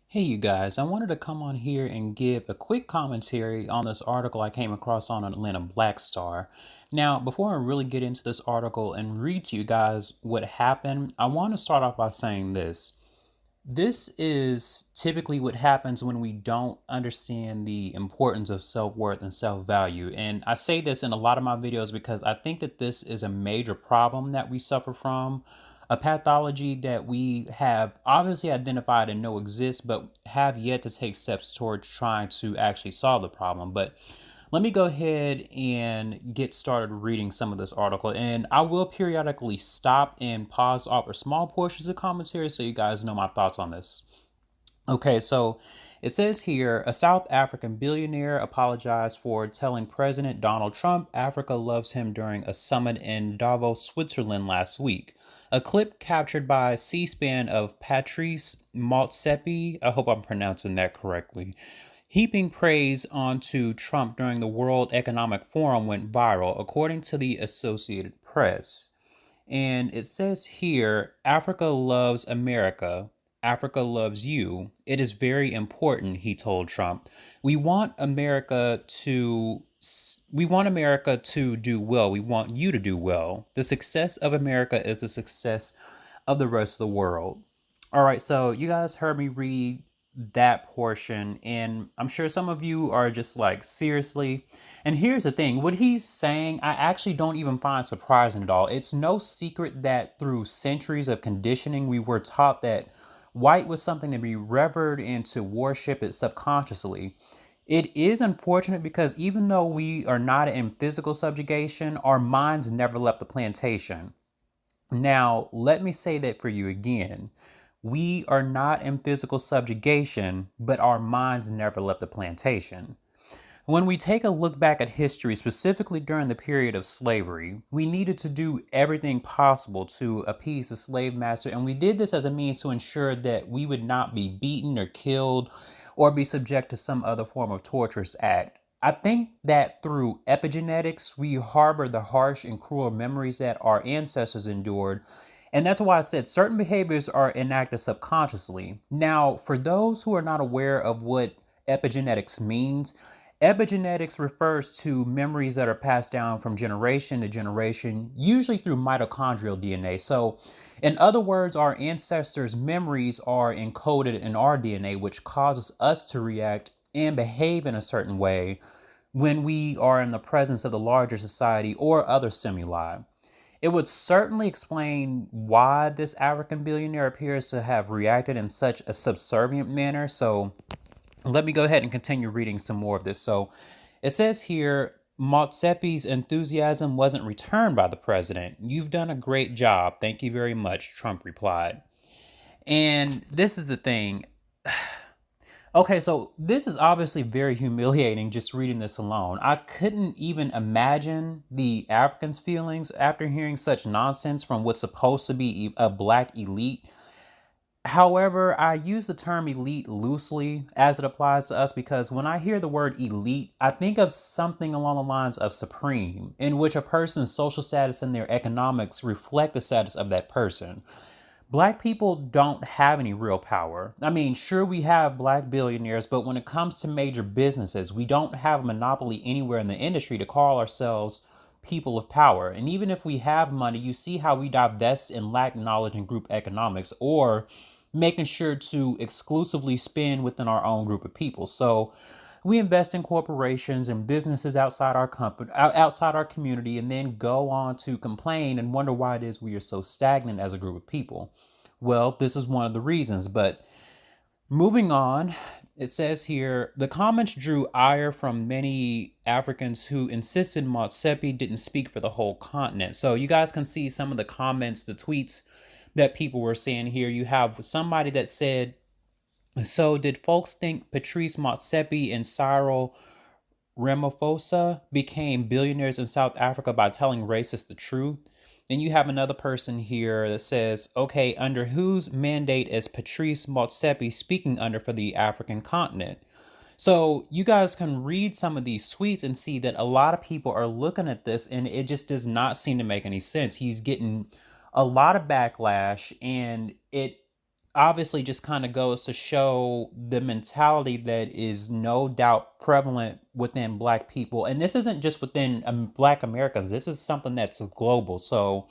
Hey, you guys, I wanted to come on here and give a quick commentary on this article I came across on Atlanta Black Star. Now, before I really get into this article and read to you guys what happened, I want to start off by saying this. This is typically what happens when we don't understand the importance of self worth and self value. And I say this in a lot of my videos because I think that this is a major problem that we suffer from, a pathology that we have obviously identified and know exists, but have yet to take steps towards trying to actually solve the problem. But let me go ahead and get started reading some of this article, and I will periodically stop and pause, offer small portions of commentary so you guys know my thoughts on this. Okay, so it says here a South African billionaire apologized for telling President Donald Trump Africa loves him during a summit in Davos, Switzerland last week. A clip captured by C SPAN of Patrice Motsepe, I hope I'm pronouncing that correctly, heaping praise onto Trump during the World Economic Forum went viral, according to the Associated Press. And it says here Africa loves America. Africa loves you. It is very important, he told Trump. We want America to do well. We want you to do well. The success of America is the success of the rest of the world. All right, so you guys heard me read that portion, and I'm sure some of you are just like, seriously. And here's the thing, what he's saying, I actually don't even find surprising at all. It's no secret that through centuries of conditioning, we were taught that white was something to be revered and to worship it subconsciously. It is unfortunate because even though we are not in physical subjugation, our minds never left the plantation. Now, let me say that for you again. We are not in physical subjugation, but our minds never left the plantation. When we take a look back at history, specifically during the period of slavery, we needed to do everything possible to appease the slave master, and we did this as a means to ensure that we would not be beaten or killed or be subject to some other form of torturous act. I think that through epigenetics, we harbor the harsh and cruel memories that our ancestors endured. And that's why I said certain behaviors are enacted subconsciously. Now, for those who are not aware of what epigenetics means, epigenetics refers to memories that are passed down from generation to generation, usually through mitochondrial DNA. So, in other words, our ancestors' memories are encoded in our DNA, which causes us to react and behave in a certain way when we are in the presence of the larger society or other stimuli. It would certainly explain why this African billionaire appears to have reacted in such a subservient manner. So, let me go ahead and continue reading some more of this. So it says here Motsepe's enthusiasm wasn't returned by the president. You've done a great job. Thank you very much, Trump replied. And this is the thing. Okay, so this is obviously very humiliating just reading this alone. I couldn't even imagine the Africans' feelings after hearing such nonsense from what's supposed to be a black elite. However, I use the term elite loosely as it applies to us because when I hear the word elite, I think of something along the lines of supreme, in which a person's social status and their economics reflect the status of that person. Black people don't have any real power. I mean, sure, we have black billionaires, but when it comes to major businesses, we don't have a monopoly anywhere in the industry to call ourselves people of power. And even if we have money, you see how we divest and lack knowledge in group economics or making sure to exclusively spend within our own group of people. So we invest in corporations and businesses outside our company, outside our community, and then go on to complain and wonder why it is we are so stagnant as a group of people. Well, this is one of the reasons, but moving on, it says here the comments drew ire from many Africans who insisted Motsepe didn't speak for the whole continent. So you guys can see some of the comments, the tweets that people were saying here. You have somebody that said, so did folks think Patrice Motsepe and Cyril Ramaphosa became billionaires in South Africa by telling racists the truth? Then you have another person here that says, okay, under whose mandate is Patrice Motsepe speaking under for the African continent? So you guys can read some of these tweets and see that a lot of people are looking at this and it just does not seem to make any sense. He's getting a lot of backlash and it obviously just kind of goes to show the mentality that is no doubt prevalent within Black people. And this isn't just within Black Americans, this is something that's global. So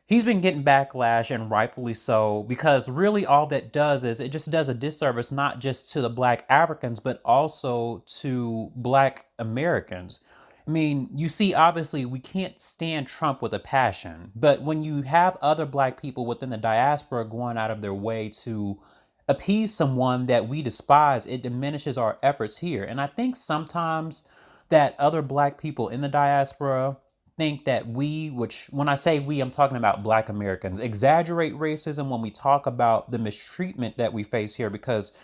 he's been getting backlash, and rightfully so, because really all that does is it just does a disservice not just to the Black Africans, but also to Black Americans. I mean, you see, obviously, we can't stand Trump with a passion, but when you have other Black people within the diaspora going out of their way to appease someone that we despise, it diminishes our efforts here. And I think sometimes that other Black people in the diaspora think that we, which when I say we, I'm talking about Black Americans, exaggerate racism when we talk about the mistreatment that we face here, because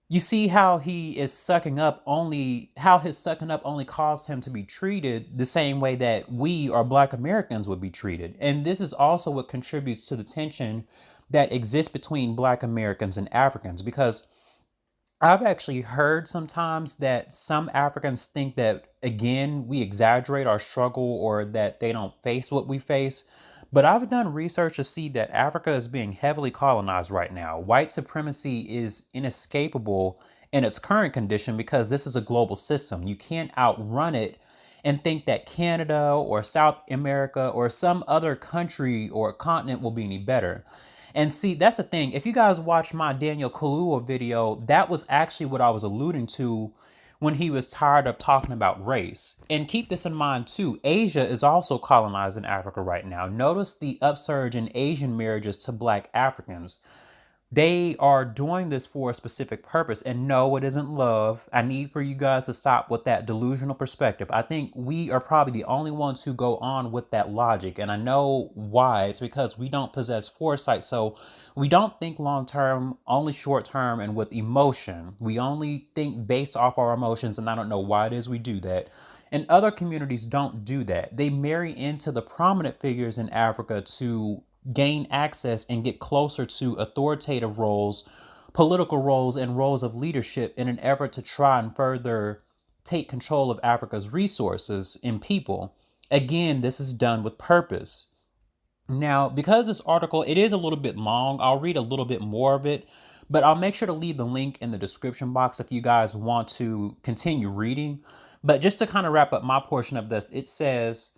you see how he is sucking up only, how his sucking up only caused him to be treated the same way that we or Black Americans would be treated. And this is also what contributes to the tension that exists between Black Americans and Africans, because I've actually heard sometimes that some Africans think that, again, we exaggerate our struggle or that they don't face what we face. But I've done research to see that Africa is being heavily colonized right now. White supremacy is inescapable in its current condition because this is a global system. You can't outrun it and think that Canada or South America or some other country or continent will be any better. And see, that's the thing. If you guys watch my Daniel Kaluuya video, that was actually what I was alluding to when he was tired of talking about race. And keep this in mind too, Asia is also colonized in Africa right now. Notice the upsurge in Asian marriages to Black Africans. They are doing this for a specific purpose. And no, it isn't love. I need for you guys to stop with that delusional perspective. I think we are probably the only ones who go on with that logic. And I know why. It's because we don't possess foresight. So we don't think long term, only short term and with emotion. We only think based off our emotions. And I don't know why it is we do that. And other communities don't do that. They marry into the prominent figures in Africa to gain access and get closer to authoritative roles, political roles, and roles of leadership in an effort to try and further take control of Africa's resources and people. Again, this is done with purpose. Now, because this article, it is a little bit long, I'll read a little bit more of it, but I'll make sure to leave the link in the description box if you guys want to continue reading. But just to kind of wrap up my portion of this, it says,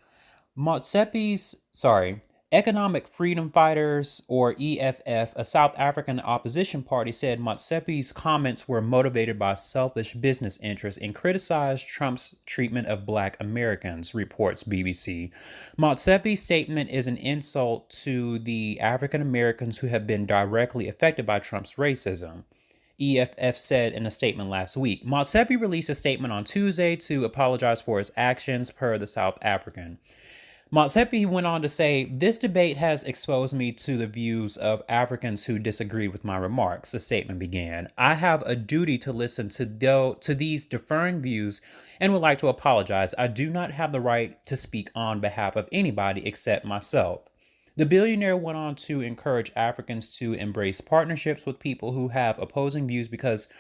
Economic Freedom Fighters, or EFF, a South African opposition party, said Motsepe's comments were motivated by selfish business interests and criticized Trump's treatment of Black Americans, reports BBC. Motsepe's statement is an insult to the African Americans who have been directly affected by Trump's racism, EFF said in a statement last week. Motsepe released a statement on Tuesday to apologize for his actions, per the South African. Motsepe went on to say, "This debate has exposed me to the views of Africans who disagree with my remarks," the statement began. "I have a duty to listen to these differing views and would like to apologize. I do not have the right to speak on behalf of anybody except myself." The billionaire went on to encourage Africans to embrace partnerships with people who have opposing views because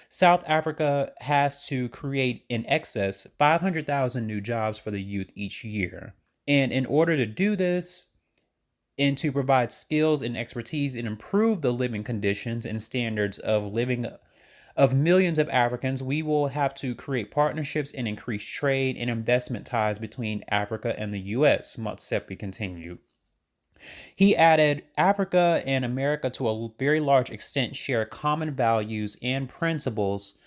South Africa has to create in excess 500,000 new jobs for the youth each year. And in order to do this and to provide skills and expertise and improve the living conditions and standards of living of millions of Africans, we will have to create partnerships and increase trade and investment ties between Africa and the U.S., Motsepe continued. He added, "Africa and America to a very large extent share common values and principles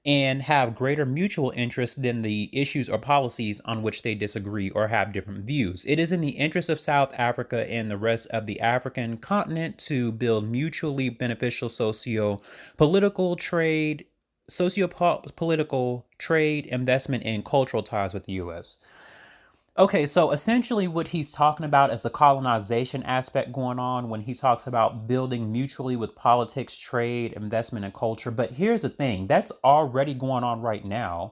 and have greater mutual interest than the issues or policies on which they disagree or have different views. It is in the interest of South Africa and the rest of the African continent to build mutually beneficial socio-political trade, investment, and cultural ties with the U.S." Okay, so essentially what he's talking about is the colonization aspect going on when he talks about building mutually with politics, trade, investment, and culture. But here's the thing, that's already going on right now.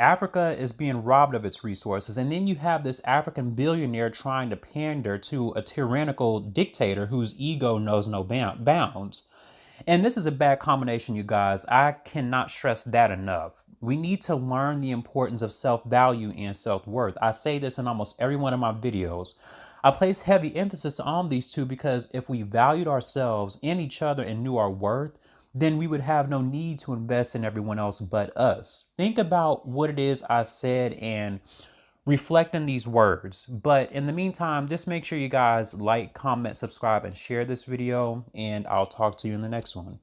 Africa is being robbed of its resources. And then you have this African billionaire trying to pander to a tyrannical dictator whose ego knows no bounds. And this is a bad combination, you guys. I cannot stress that enough. We need to learn the importance of self-value and self-worth. I say this in almost every one of my videos. I place heavy emphasis on these two because if we valued ourselves and each other and knew our worth, then we would have no need to invest in everyone else but us. Think about what it is I said and reflect on these words. But in the meantime, just make sure you guys like, comment, subscribe, and share this video, and I'll talk to you in the next one.